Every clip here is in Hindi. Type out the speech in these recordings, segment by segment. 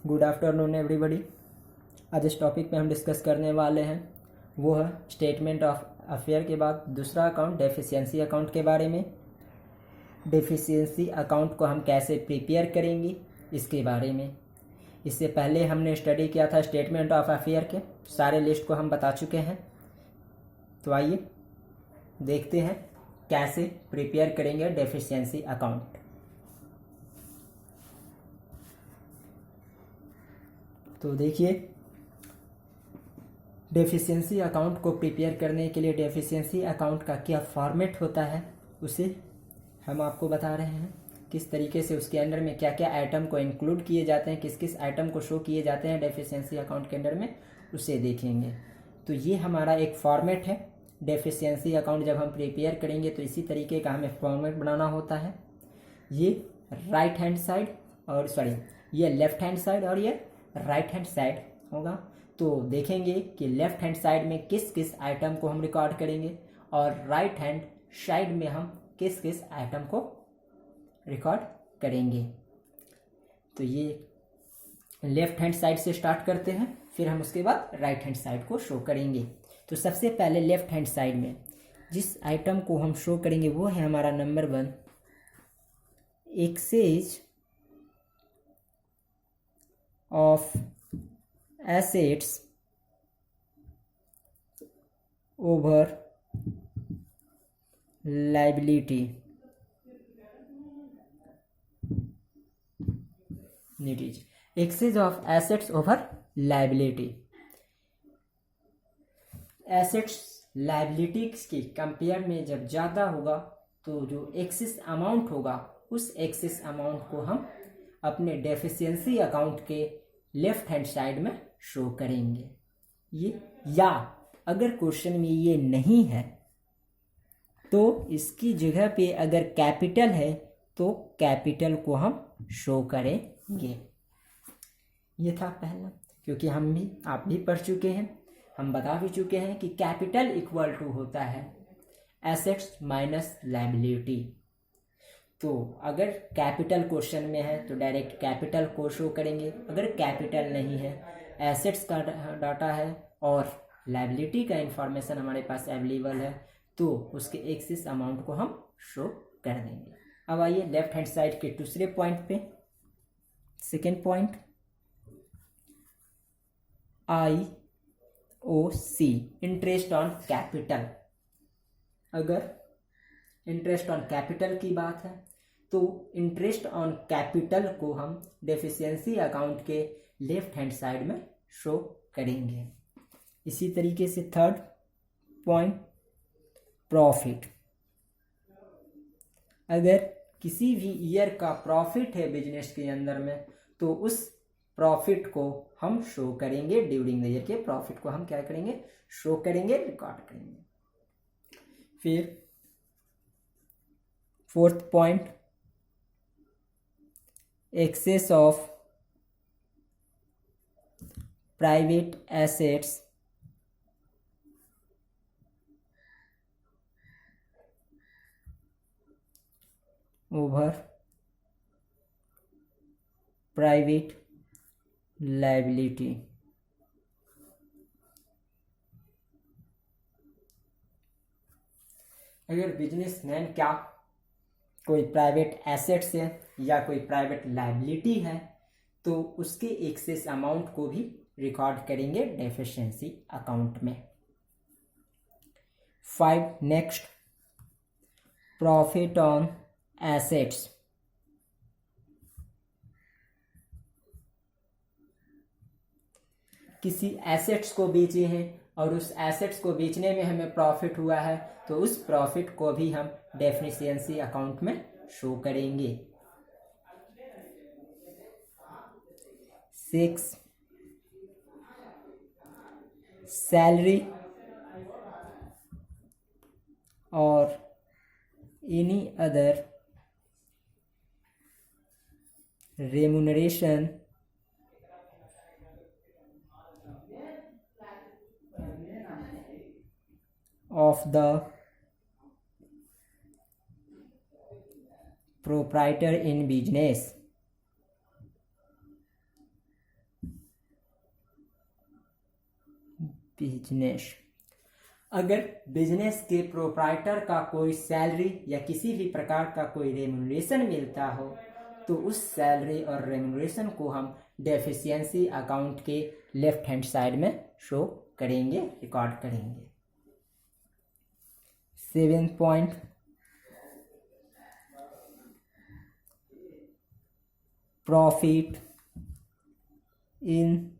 Good afternoon everybody. आज इस टॉपिक पे हम डिस्कस करने वाले हैं वो है स्टेटमेंट ऑफ अफेयर के बाद दूसरा अकाउंट डेफिशिएंसी अकाउंट के बारे में। डेफिशिएंसी अकाउंट को हम कैसे प्रिपेयर करेंगे इसके बारे में। इससे पहले हमने स्टडी किया था स्टेटमेंट ऑफ अफेयर के सारे लिस्ट को हम बता चुके हैं। तो आइए देखते हैं कैसे प्रिपेयर करेंगे डेफिशिएंसी अकाउंट। तो देखिए, डेफिशिएंसी अकाउंट को प्रिपेयर करने के लिए डेफिशिएंसी अकाउंट का क्या फॉर्मेट होता है उसे हम आपको बता रहे हैं। किस तरीके से उसके अंदर में क्या क्या आइटम को इंक्लूड किए जाते हैं, किस किस आइटम को शो किए जाते हैं डेफिशिएंसी अकाउंट के अंदर में, उसे देखेंगे। तो ये हमारा एक फॉर्मेट है। डेफिशिएंसी अकाउंट जब हम प्रिपेयर करेंगे तो इसी तरीके का हमें फॉर्मेट बनाना होता है। ये राइट हैंड साइड और ये लेफ्ट हैंड साइड और ये राइट हैंड साइड होगा। तो देखेंगे कि लेफ्ट हैंड साइड में किस किस आइटम को हम रिकॉर्ड करेंगे और राइट हैंड साइड में हम किस किस आइटम को रिकॉर्ड करेंगे। तो ये लेफ्ट हैंड साइड से स्टार्ट करते हैं, फिर हम उसके बाद राइट हैंड साइड को शो करेंगे। तो सबसे पहले लेफ्ट हैंड साइड में जिस आइटम को हम शो करेंगे वो है हमारा number 1, exchange of assets over liability नीटीज। Exchange of assets over liability. Assets liability की कंपेयर में जब ज़्यादा होगा तो जो एक्सेस अमाउंट होगा उस एक्सेस अमाउंट को हम अपने डेफिशिएंसी अकाउंट के लेफ्ट हैंड साइड में शो करेंगे। ये या अगर क्वेश्चन में ये नहीं है तो इसकी जगह पे अगर कैपिटल है तो कैपिटल को हम शो करेंगे। ये था पहला, क्योंकि आप भी पढ़ चुके हैं, हम बता भी चुके हैं कि कैपिटल इक्वल टू होता है एसेट्स माइनस लायबिलिटी। तो अगर कैपिटल क्वेश्चन में है तो डायरेक्ट कैपिटल को शो करेंगे, अगर कैपिटल नहीं है, एसेट्स का डाटा है और लायबिलिटी का इंफॉर्मेशन हमारे पास अवेलेबल है, तो उसके एक्सेस अमाउंट को हम शो कर देंगे। अब आइए लेफ्ट हैंड साइड के दूसरे पॉइंट पे। Second point IOC, interest on capital. अगर इंटरेस्ट ऑन कैपिटल की बात है तो इंटरेस्ट ऑन कैपिटल को हम डेफिशिएंसी अकाउंट के लेफ्ट हैंड साइड में शो करेंगे। इसी तरीके से थर्ड पॉइंट प्रॉफिट। अगर किसी भी ईयर का प्रॉफिट है बिजनेस के अंदर में तो उस प्रॉफिट को हम शो करेंगे। ड्यूरिंग द ईयर के प्रॉफिट को हम क्या करेंगे, शो करेंगे, रिकॉर्ड करेंगे। फिर fourth point excess of private assets over private liability. अगर बिजनेसमैन क्या कोई प्राइवेट एसेट्स है या कोई प्राइवेट लायबिलिटी है तो उसके एक्सेस अमाउंट को भी रिकॉर्ड करेंगे डेफिशिएंसी अकाउंट में। 5 नेक्स्ट प्रॉफिट ऑन एसेट्स। किसी एसेट्स को बेचे हैं और उस एसेट्स को बेचने में हमें प्रॉफिट हुआ है तो उस प्रॉफिट को भी हम डेफिशिएंसी अकाउंट में शो करेंगे। 6 सैलरी और any other remuneration of the proprietor in business। Business, अगर बिजनेस के प्रोप्राइटर का कोई सैलरी या किसी भी प्रकार का कोई रेम्यूनरेशन मिलता हो तो उस सैलरी और रेम्यूनरेशन को हम डेफिशिएंसी अकाउंट के लेफ्ट हैंड साइड में शो करेंगे, रिकॉर्ड करेंगे। 7 point, profit in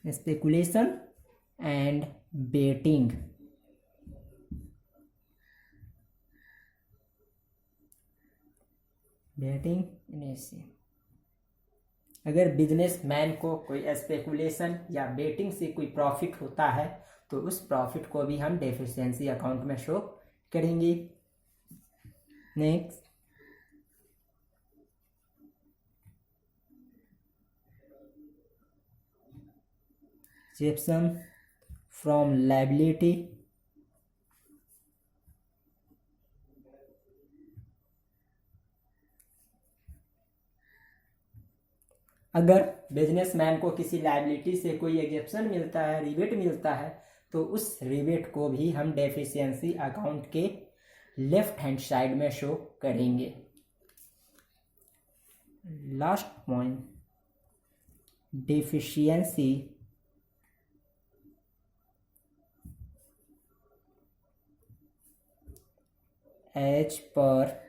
speculation and betting. अगर बिजनेसमैन को कोई स्पेकुलेशन या बेटिंग से कोई प्रॉफिट होता है तो उस प्रॉफिट को भी हम डेफिशिएंसी अकाउंट में शो करेंगे। नेक्स्ट, एक्सेप्शन फ्रॉम लायबिलिटी, अगर बिजनेसमैन को किसी लायबिलिटी से कोई एग्जेप्शन मिलता है, रिबेट मिलता है, तो उस रिबेट को भी हम डेफिशिएंसी अकाउंट के लेफ्ट हैंड साइड में शो करेंगे। Last point, deficiency as per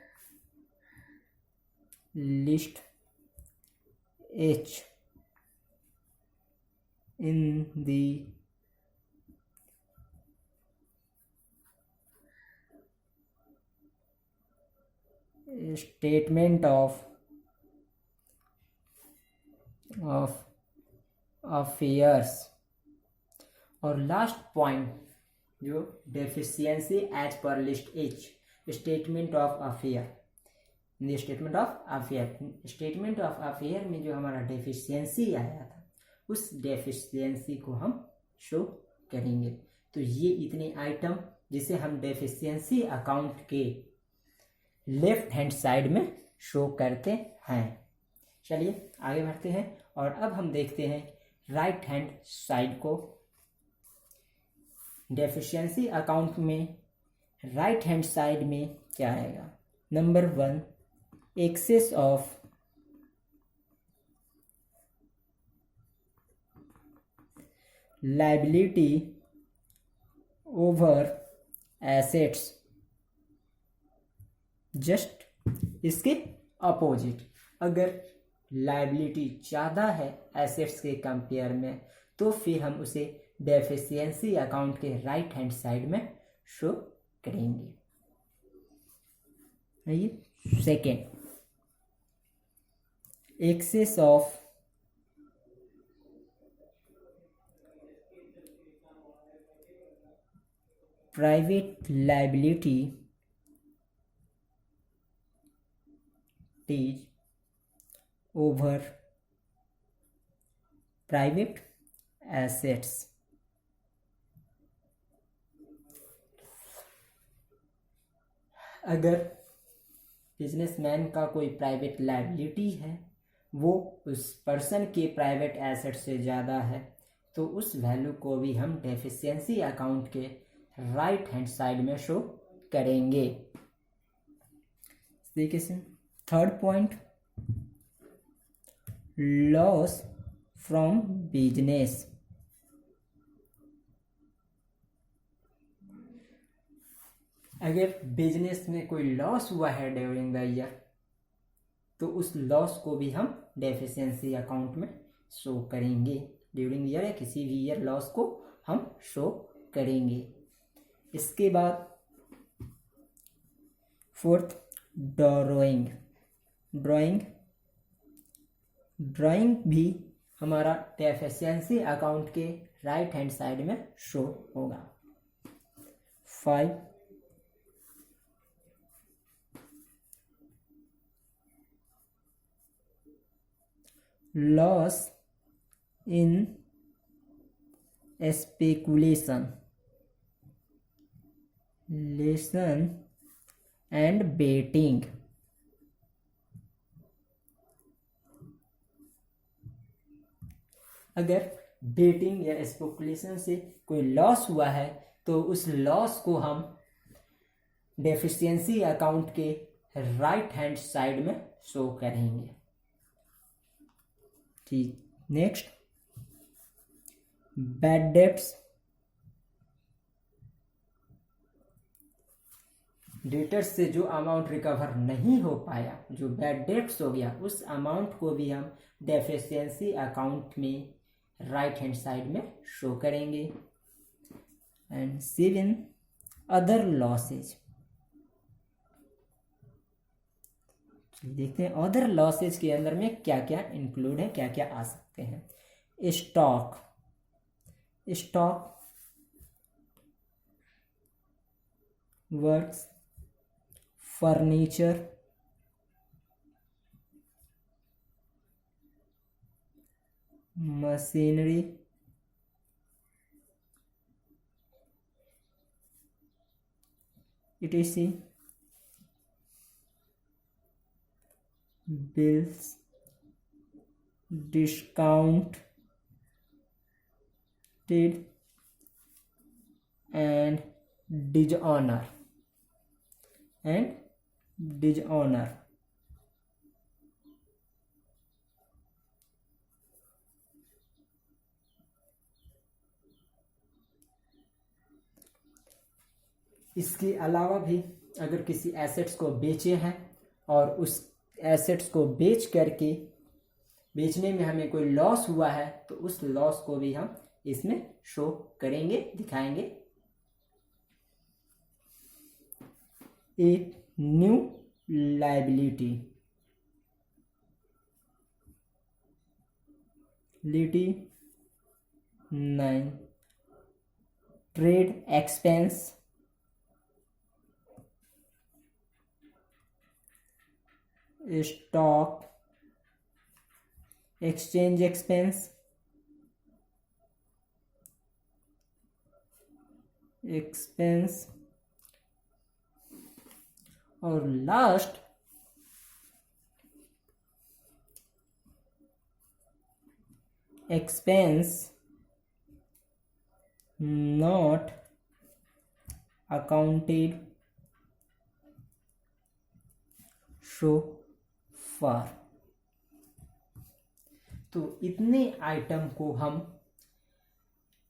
list H in the statement of affairs। और लास्ट पॉइंट जो deficiency as per list H, statement of affair. Statement of affair में जो हमारा डेफिशिएंसी आया था उस डेफिशिएंसी को हम शो करेंगे। तो ये इतने आइटम जिसे हम डेफिशिएंसी अकाउंट के लेफ्ट हैंड साइड में शो करते हैं। चलिए आगे बढ़ते हैं और अब हम देखते हैं राइट हैंड साइड को। डेफिशिएंसी अकाउंट में राइट हैंड साइड में क्या आएगा? Number 1, excess of liability over assets. Just इसके अपोजिट, अगर लायबिलिटी ज़्यादा है एसेट्स के कंपेयर में तो फिर हम उसे डेफिशिएंसी अकाउंट के राइट हैंड साइड में शो करेंगे। Second, excess of private liability over private assets. अगर बिजनेसमैन का कोई प्राइवेट लायबिलिटी है वो उस पर्सन के प्राइवेट एसेट से ज़्यादा है तो उस वैल्यू को भी हम डेफिशिएंसी अकाउंट के राइट हैंड साइड में शो करेंगे। Third point, loss from business. अगर बिजनेस में कोई लॉस हुआ है ड्यूरिंग द ईयर तो उस लॉस को भी हम डेफिशिएंसी अकाउंट में शो करेंगे। ड्यूरिंग ईयर या किसी भी ईयर लॉस को हम शो करेंगे। इसके बाद फोर्थ, ड्राइंग भी हमारा डेफिशिएंसी अकाउंट के राइट हैंड साइड में शो होगा। 5, loss in speculation and betting. अगर बेटिंग या स्पेकुलेशन से कोई लॉस हुआ है तो उस लॉस को हम डेफिशिएंसी अकाउंट के राइट हैंड साइड में शो करेंगे। ठीक, नेक्स्ट बैड डेट्स। डेटर्स से जो अमाउंट रिकवर नहीं हो पाया, जो बैड डेट्स हो गया, उस अमाउंट को भी हम डेफिशिएंसी अकाउंट में राइट हैंड साइड में शो करेंगे। And 7 other losses. देखते हैं अदर लॉसेज के अंदर में क्या क्या इंक्लूड है, क्या क्या आ सकते हैं। Stock works, furniture, machinery, etc, bills, discounted and dishonor इसके अलावा भी अगर किसी एसेट्स को बेचे हैं और उस एसेट्स को बेचने में हमें कोई लॉस हुआ है तो उस लॉस को भी हम इसमें शो करेंगे, दिखाएंगे। एक new liability 9 trade expense, stock exchange expense, और लास्ट एक्सपेंस नॉट अकाउंटेड सो फार। तो इतने आइटम को हम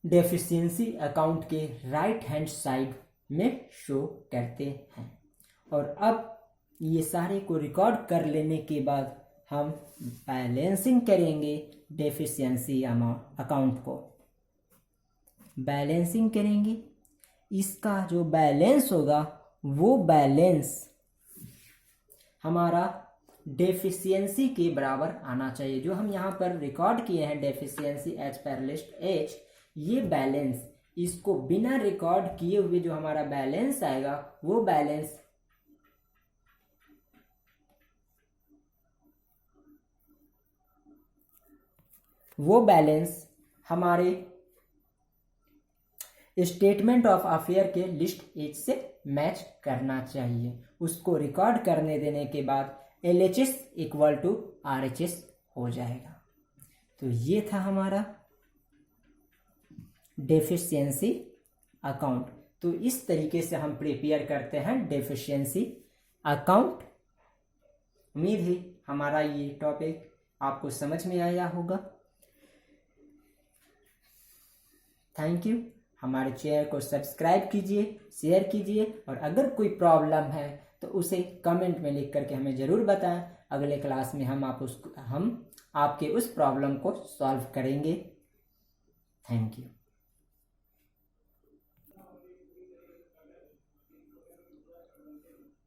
डेफिशिएंसी अकाउंट के राइट हैंड साइड में शो करते हैं। और अब ये सारे को रिकॉर्ड कर लेने के बाद हम बैलेंसिंग करेंगे डेफिशिएंसी अकाउंट को। बैलेंसिंग करेंगे, इसका जो बैलेंस होगा वो बैलेंस हमारा डेफिशिएंसी के बराबर आना चाहिए। जो हम यहाँ पर रिकॉर्ड किए हैं deficiency as per list H, ये बैलेंस, इसको बिना रिकॉर्ड किए हुए जो हमारा बैलेंस आएगा वो बैलेंस हमारे स्टेटमेंट ऑफ अफेयर के लिस्ट एच से मैच करना चाहिए। उसको रिकॉर्ड करने देने के बाद LHS इक्वल टू RHS हो जाएगा। तो ये था हमारा डेफिशिएंसी अकाउंट। तो इस तरीके से हम प्रिपेयर करते हैं डेफिशिएंसी अकाउंट। उम्मीद है हमारा ये टॉपिक आपको समझ में आया होगा। Thank you. हमारे चैनल को सब्सक्राइब कीजिए, शेयर कीजिए, और अगर कोई प्रॉब्लम है तो उसे कमेंट में लिख करके हमें ज़रूर बताएं। अगले क्लास में हम आपके उस प्रॉब्लम को सॉल्व करेंगे। Thank you.